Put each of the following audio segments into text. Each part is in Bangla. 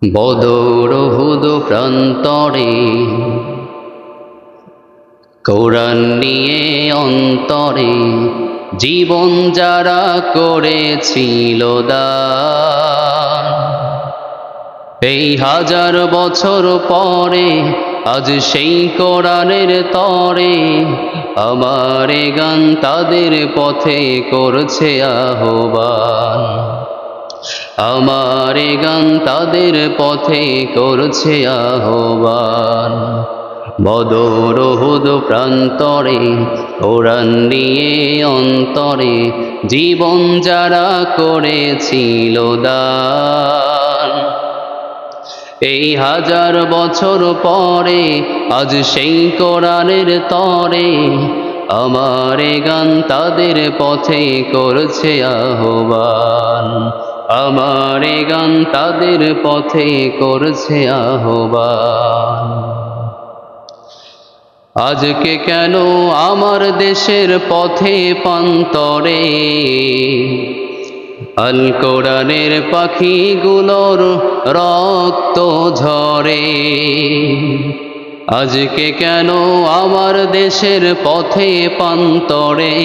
বদর উহুদ প্রান্তরে কোরআন নিয়ে অন্তরে জীবন যারা করেছিল দান, এই হাজার বছর পরে আজ সেই কোরআনের তরে আমার এ গান তাদের পথে করছে আহ্বান। আমার এ গান তাদের পথে করছে আহ্বান। বদর উহুদ প্রান্তরে কোরআন নিয়ে অন্তরে জীবন যারা করেছিল দান, এই হাজার বছর পরে আজ সেই কোরআনের তরে আমার এ গান তাদের পথে করছে আহ্বান। আমার এ গান তাদের পথে করছে আহ্বান। আজকে কেন আমার দেশের পথে প্রান্তরে আল কোরআনের পাখিগুলোর রক্ত ঝরে? আজকে কেন আমার দেশের পথে প্রান্তরে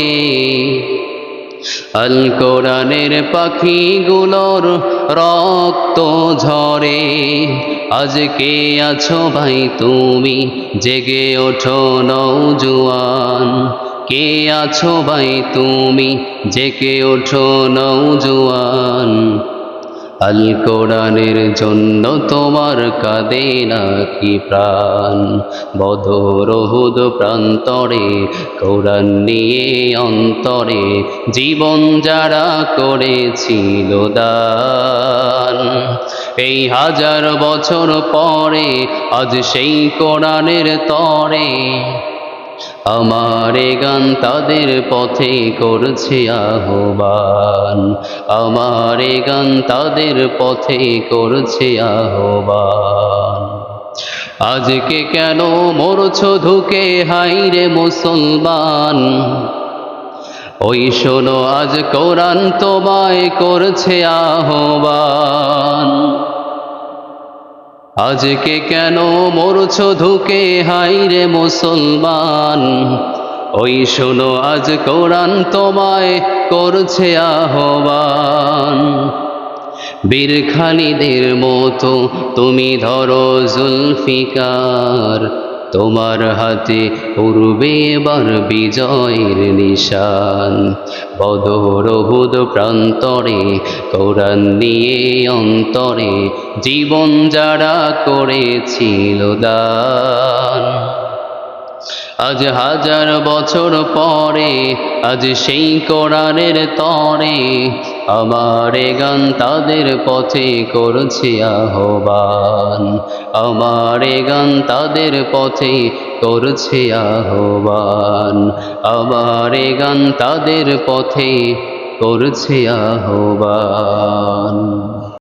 আল কোরআনের পাখিগুলোর রক্ত ঝরে? আজকে আছো ভাই তুমি জেগে ওঠো নওজোয়ান, কে আছো ভাই তুমি জেগে ওঠো নওজোয়ান। আল কোরআনের জন্য তোমার কাঁদে নাকি প্রাণ? বদর উহুদ প্রান্তরে কোরআন নিয়ে অন্তরে জীবন যারা করেছিল দান, এই হাজার বছর পরে আজ সেই কোরআনের তরে আমার এ গান তাদের পথে করছে আহ্বান। আমার এ গান তাদের পথে করছে আহ্বান। আজকে কেন মরছ ধুকে হাইরে মুসলমান? ওই শোনো আজ কোরআন তোমায় করছে আহ্বান। আজকে কেন মরছ ধুকে হাইরে মুসলমান? ওই শোনো আজ কোরআন তোমায় করছে আহ্বান। বীর খালিদের মতো তুমি ধরো জুলফিকার, তোমার হাতে উড়বে এবার বিজয়ের নিশান। বদর উহুদ প্রান্তরে কোরআন নিয়ে অন্তরে জীবন যারা করেছিল দান, আজ হাজার বছর পরে আজ সেই কোরআনের তরে আমার এ গান তাদের পথে করছে আহ্বান। আমার এ গান তাদের পথে করছে আহ্বান। আমার এ গান তাদের পথে করছে আহ্বান।